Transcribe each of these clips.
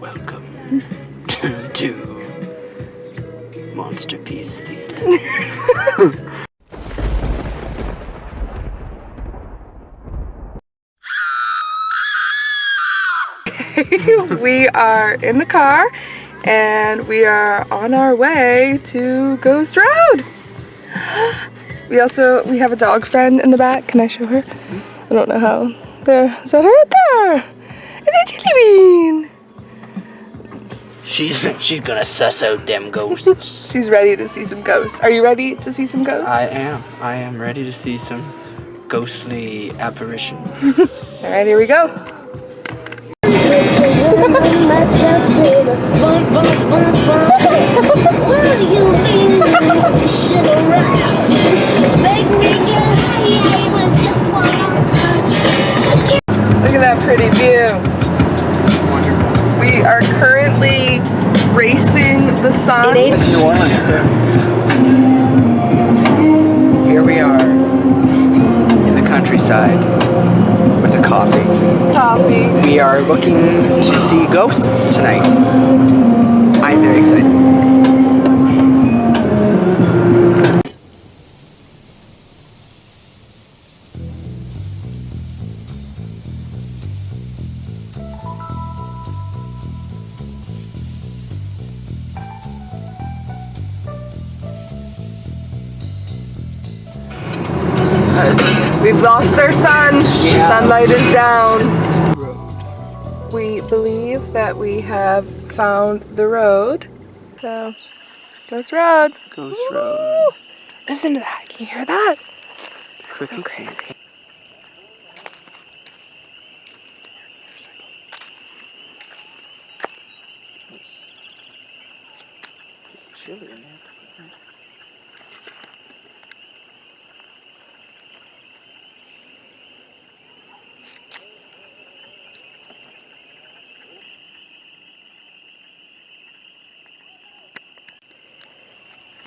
Welcome to Monster Piece Theater. We are in the car and we are on our way to Ghost Road. We have a dog friend in the back. Can I show her? I don't know how. There, is that her right there? Is that Jelly Bean? She's gonna suss out them ghosts. She's ready to see some ghosts. Are you ready to see some ghosts? I am ready to see some ghostly apparitions. Alright, here we go. Look at that pretty view. It's wonderful. We are currently racing the sun. It's New Orleans too. Here we are in the countryside with a coffee. We are looking to see ghosts tonight. I'm very excited. We've lost our sun. Yeah. Sunlight is down. We believe that we have found the road. So, Ghost Road. Ghost Woo! Road. Listen to that. Can you hear that? So Crickets. crazy. Chilly in there.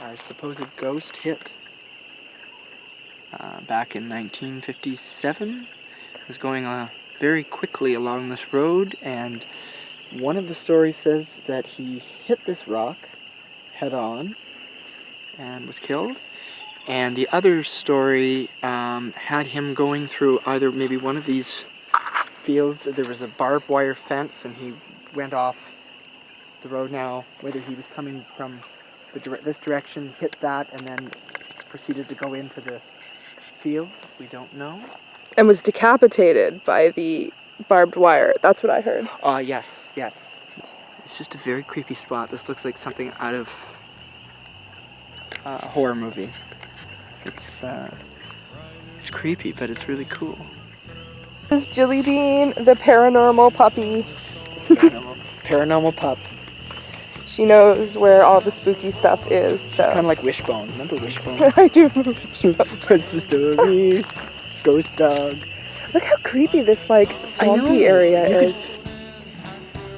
Our supposed ghost hit back in 1957. It was going very quickly along this road, and one of the stories says that he hit this rock head on and was killed, and the other story had him going through either maybe one of these fields. There was a barbed wire fence and he went off the road. Now whether he was coming from this direction, hit that, and then proceeded to go into the field, we don't know. And was decapitated by the barbed wire. That's what I heard. Yes. It's just a very creepy spot. This looks like something out of a horror movie. It's creepy, but it's really cool. This is Jelly Bean, the paranormal puppy. Paranormal pup. She knows where all the spooky stuff is. So. Kind of like Wishbone. Remember Wishbone? I do remember Wishbone. Princess Doggy, Ghost Dog. Look how creepy this like swampy area is.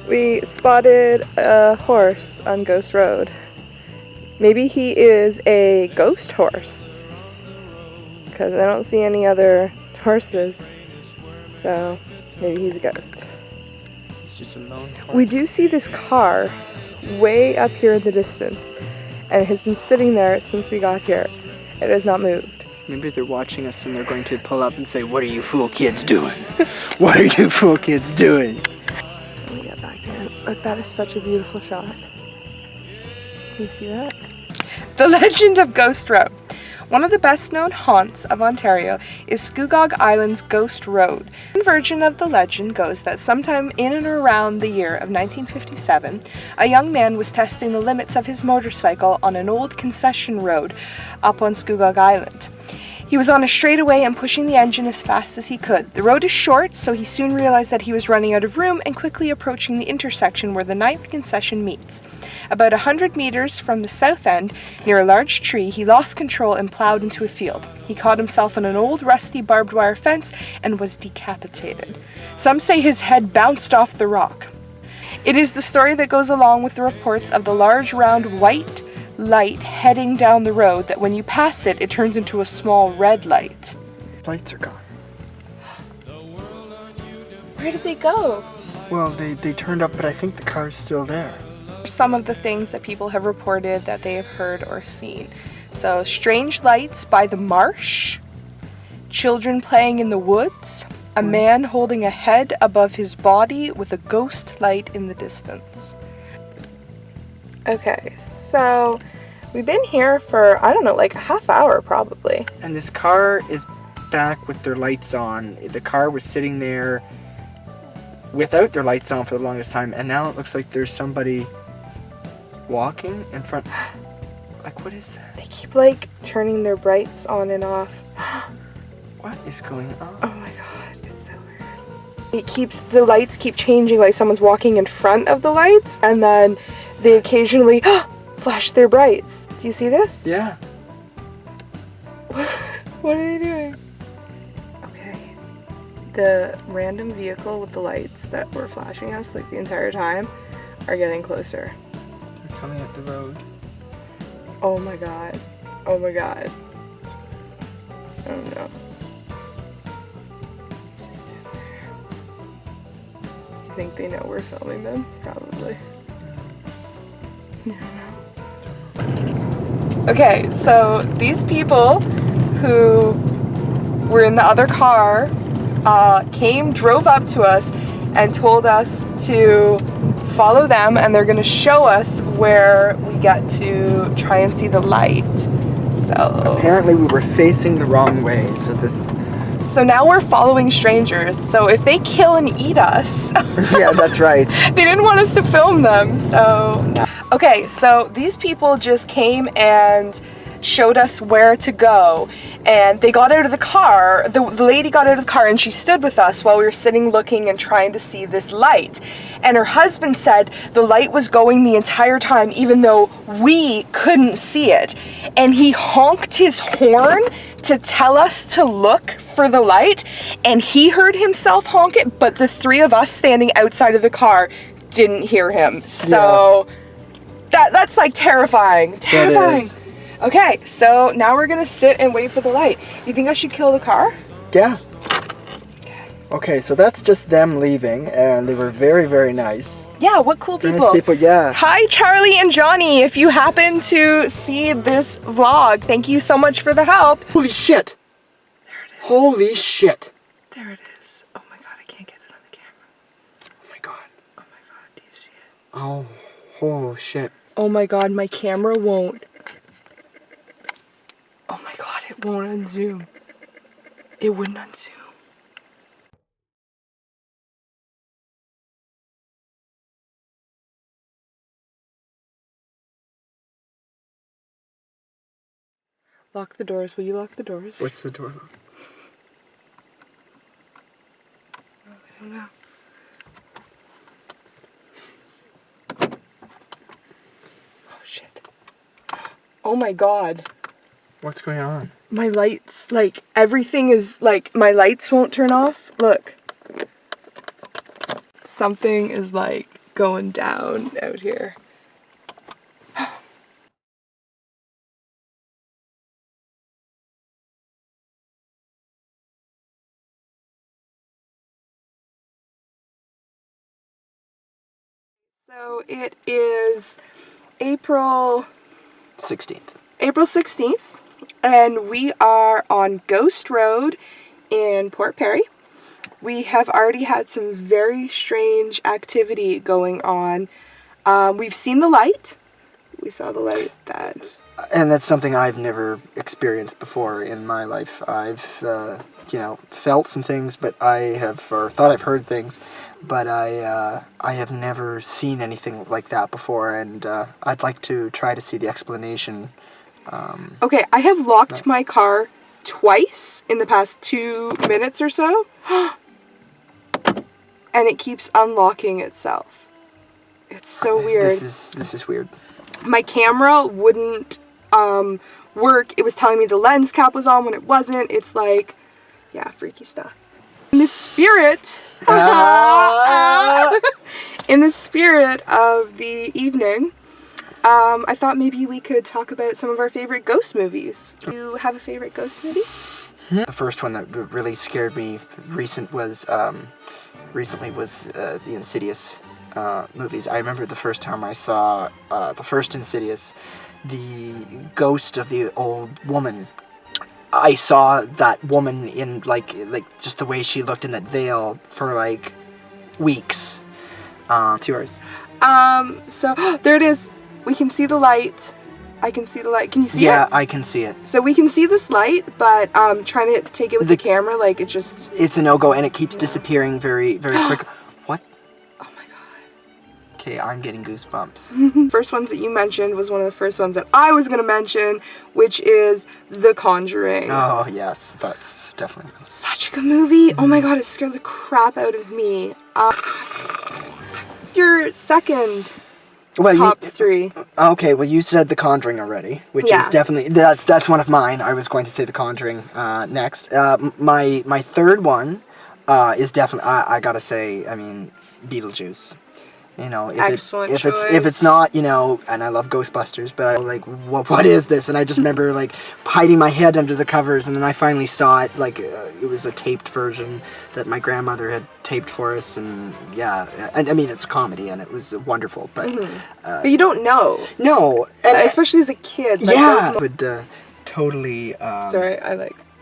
We spotted a horse on Ghost Road. Maybe he is a ghost horse, because I don't see any other horses. So maybe he's a ghost. It's just a lone horse. We do see this car way up here in the distance, and it has been sitting there since we got here. It has not moved. Maybe they're watching us and they're going to pull up and say, "What are you fool kids doing? What are you fool kids doing?" Let me get back in. Look, that is such a beautiful shot. Can you see that? The Legend of Ghost Road. One of the best known haunts of Ontario is Scugog Island's Ghost Road. One version of the legend goes that sometime in and around the year of 1957, a young man was testing the limits of his motorcycle on an old concession road up on Scugog Island. He was on a straightaway and pushing the engine as fast as he could. The road is short, so he soon realized that he was running out of room and quickly approaching the intersection where the 9th concession meets. About 100 meters from the south end, near a large tree, he lost control and plowed into a field. He caught himself on an old rusty barbed wire fence and was decapitated. Some say his head bounced off the rock. It is the story that goes along with the reports of the large round white light heading down the road that when you pass it, it turns into a small red light. Lights are gone. Where did they go? Well, they turned up, but I think the car's still there. Some of the things that people have reported that they have heard or seen. So, strange lights by the marsh, children playing in the woods, a man holding a head above his body with a ghost light in the distance. Okay, so we've been here for, I don't know, like a half hour probably. And this car is back with their lights on. The car was sitting there without their lights on for the longest time, and now it looks like there's somebody walking in front. Like, what is that? They keep like turning their brights on and off. What is going on? Oh my god, it's so weird. The lights keep changing, like someone's walking in front of the lights, and then they occasionally flash their brights. Do you see this? Yeah. What are they doing? Okay. The random vehicle with the lights that were flashing us like the entire time are getting closer. They're coming up the road. Oh my god. Oh my god. Oh no. Do you think they know we're filming them? Probably. Okay, so these people who were in the other car drove up to us and told us to follow them, and they're gonna show us where we get to try and see the light. So apparently we were facing the wrong way, so now we're following strangers. So if they kill and eat us, yeah, that's right. They didn't want us to film them, so no. Okay, so these people just came and showed us where to go, and they got out of the car. The lady got out of the car and she stood with us while we were sitting looking and trying to see this light. And her husband said the light was going the entire time even though we couldn't see it. And he honked his horn to tell us to look for the light, and he heard himself honk it, but the three of us standing outside of the car didn't hear him. So that's like terrifying. Terrifying. Okay, so now we're gonna sit and wait for the light. You think I should kill the car? Yeah. Okay, so that's just them leaving, and they were very, very nice. Yeah, what cool people. Nice people, yeah. Hi, Charlie and Johnny. If you happen to see this vlog, thank you so much for the help. Holy shit! There it is. Holy shit! There it is. Oh my god, I can't get it on the camera. Oh my god. Oh my god, do you see it? Oh shit. Oh my god, my camera won't. Oh my god, it won't unzoom. It wouldn't unzoom. Lock the doors. Will you lock the doors? What's the door lock? I don't know. Oh shit. Oh my god. What's going on? My lights, like, everything is, like, my lights won't turn off. Look. Something is, like, going down out here. So it is April 16th. April 16th, and we are on Ghost Road in Port Perry. We have already had some very strange activity going on. We've seen the light. We saw the light that... And that's something I've never experienced before in my life. I've, felt some things, but thought I've heard things, but I have never seen anything like that before, and I'd like to try to see the explanation. Okay, I have locked my car twice in the past 2 minutes or so, and it keeps unlocking itself. It's so weird. This is weird. My camera wouldn't work. It was telling me the lens cap was on when it wasn't. It's like, yeah, freaky stuff. In the spirit, in the spirit of the evening, I thought maybe we could talk about some of our favorite ghost movies. Do you have a favorite ghost movie? The first one that really scared me was recently was the Insidious movies. I remember the first time I saw the first Insidious, the ghost of the old woman. I saw that woman in like just the way she looked in that veil for like weeks. 2 hours. So there it is. We can see the light. I can see the light. Can you see it? Yeah, I can see it. So we can see this light, but trying to take it with the camera, like it just... It's a no-go, and it keeps disappearing very, very quick. What? Oh my god. Okay, I'm getting goosebumps. First ones that you mentioned was one of the first ones that I was going to mention, which is The Conjuring. Oh, yes, that's definitely... Such a good movie. Oh my god, it scared the crap out of me. Your second top 3. Okay, well you said The Conjuring already, which is definitely that's one of mine. I was going to say The Conjuring next. My third one is definitely I gotta say, I mean, Beetlejuice. You know, if it's not, you know, and I love Ghostbusters, but I like, what is this? And I just remember like hiding my head under the covers, and then I finally saw it. Like it was a taped version that my grandmother had taped for us, and yeah, and I mean it's comedy, and it was wonderful. But but you don't know. No, and especially as a kid. Like, yeah, I would totally. Sorry,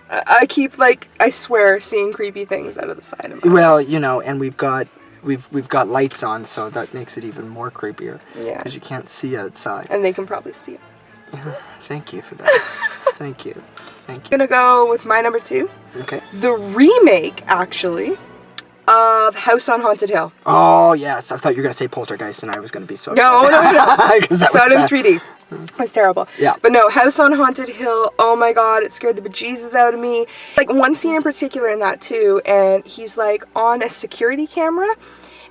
I keep like I swear seeing creepy things out of the side of my. Well, you know, and we've got lights on, so that makes it even more creepier. Yeah. Because you can't see outside. And they can probably see us. Thank you for that. Thank you. I'm gonna go with my number 2. Okay. The remake, actually, of House on Haunted Hill. Oh, yes. I thought you were gonna say Poltergeist, and I was gonna be so No. Saw it in 3D. It was terrible. Yeah. But no, House on Haunted Hill, oh my god, it scared the bejesus out of me. Like, one scene in particular in that, too, and he's, like, on a security camera,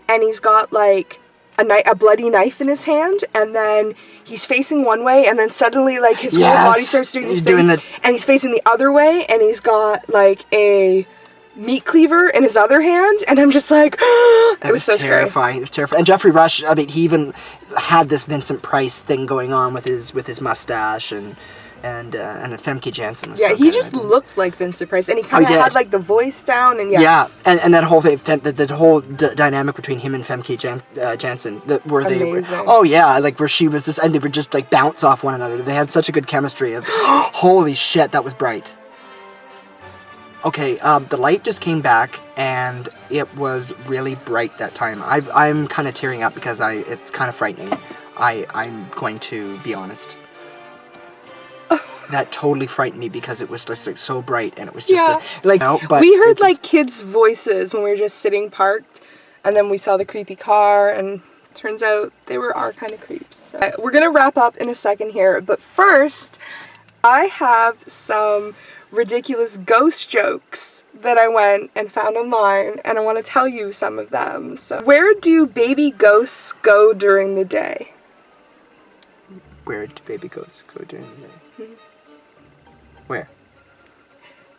and he's got, like, a bloody knife in his hand, and then he's facing one way, and then suddenly, like, his whole body starts doing this thing, and he's facing the other way, and he's got, like, a meat cleaver in his other hand, and I'm just like, it was so terrifying. Scary. It was terrifying. And Jeffrey Rush, I mean, he even had this Vincent Price thing going on with his mustache, and Femke Janssen was so he just looked like Vincent Price, and he kind of had like the voice down, and and that whole thing, the whole dynamic between him and Femke Janssen, like where she was this, and they would just like bounce off one another. They had such a good chemistry. Of holy shit, that was bright. Okay, the light just came back, and it was really bright that time. I'm kind of tearing up because it's kind of frightening. I'm going to be honest. That totally frightened me because it was just like so bright, and it was just but we heard like kids' voices when we were just sitting parked, and then we saw the creepy car, and turns out they were our kind of creeps. So, we're gonna wrap up in a second here, but first, I have some ridiculous ghost jokes that I went and found online, and I want to tell you some of them. So, where do baby ghosts go during the day? Where do baby ghosts go during the day? Where?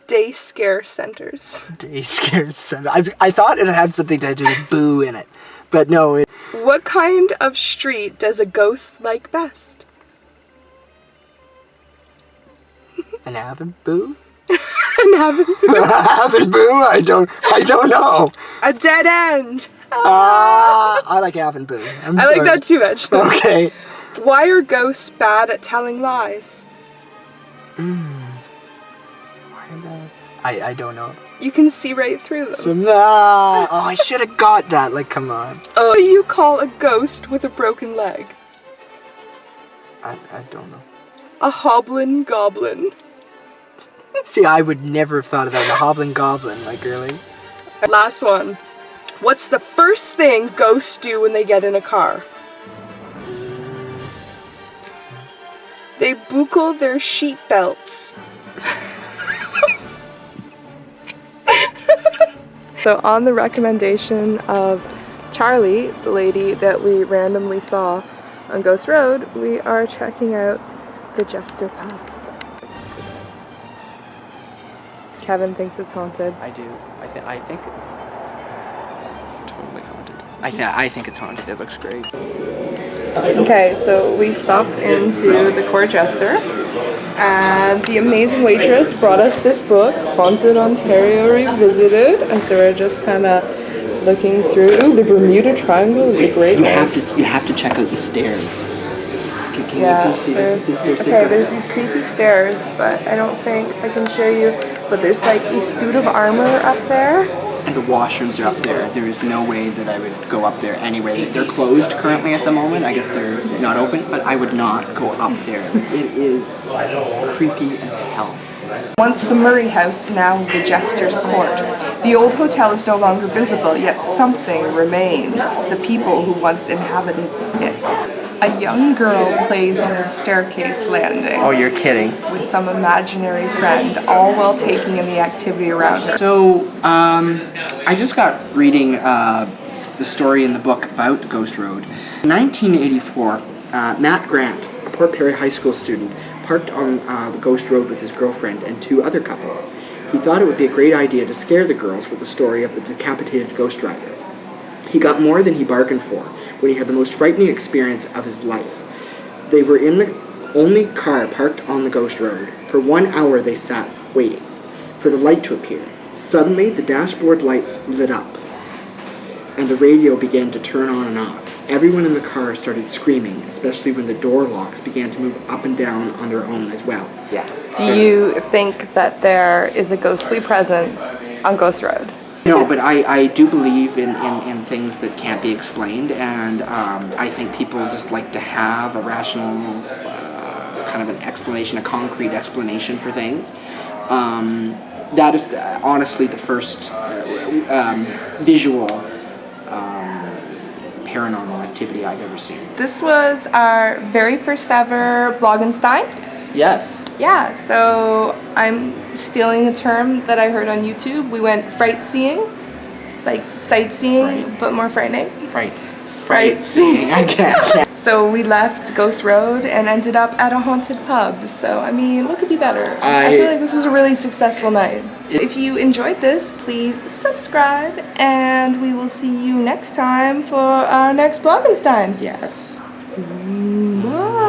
Day scare centers. Day scare center. I thought it had something to do with boo in it, but no. What kind of street does a ghost like best? An Avonboo? An Avonboo? Avonboo? I don't know. A dead end. I like Avonboo. I like that too, actually. Okay. Why are ghosts bad at telling lies? I don't know. You can see right through them. Oh, I should have got that. Like, come on. What do you call a ghost with a broken leg? I don't know. A hoblin goblin. See, I would never have thought of that. A hoblin goblin, like, really? Last one. What's the first thing ghosts do when they get in a car? They buckle their sheet belts. So on the recommendation of Charlie, the lady that we randomly saw on Ghost Road, we are checking out the Jester Pub. Kevin thinks it's haunted. I do. I think it's totally haunted. I think it's haunted. It looks great. Okay, so we stopped into the Court Jester, and the amazing waitress brought us this book, Haunted Ontario Revisited, and so we're just kind of looking through. Ooh, the Bermuda Triangle is a great You have to check out the stairs. Can Yeah, you see these stairs? okay, there's these creepy stairs, but I don't think I can show you. But there's like a suit of armor up there. And the washrooms are up there. There is no way that I would go up there anyway. They're closed currently at the moment. I guess they're not open, but I would not go up there. It is creepy as hell. Once the Murray House, now the Jester's Court. The old hotel is no longer visible, yet something remains. The people who once inhabited it. A young girl plays on the staircase landing. Oh, you're kidding. With some imaginary friend, all while taking in the activity around her. So, I just got reading the story in the book about the Ghost Road. In 1984, Matt Grant, a Port Perry High School student, parked on the Ghost Road with his girlfriend and 2 other couples. He thought it would be a great idea to scare the girls with the story of the decapitated ghost rider. He got more than he bargained for when he had the most frightening experience of his life. They were in the only car parked on the Ghost Road. For 1 hour they sat, waiting for the light to appear. Suddenly, the dashboard lights lit up, and the radio began to turn on and off. Everyone in the car started screaming, especially when the door locks began to move up and down on their own as well. Yeah. Do you think that there is a ghostly presence on Ghost Road? No, but I do believe in things that can't be explained, and I think people just like to have a rational kind of an explanation, a concrete explanation for things. That is honestly the first visual paranormal activity I've ever seen. This was our very first ever BLOGENSTEIN. Yes. Yeah, so I'm stealing a term that I heard on YouTube. We went fright seeing. It's like sightseeing, but more frightening. Fright seeing. I can't. So we left Ghost Road and ended up at a haunted pub. So, I mean, what could be better? I feel like this was a really successful night. If you enjoyed this, please subscribe, and we will see you next time for our next BLOGENSTEIN. Yes. Bye.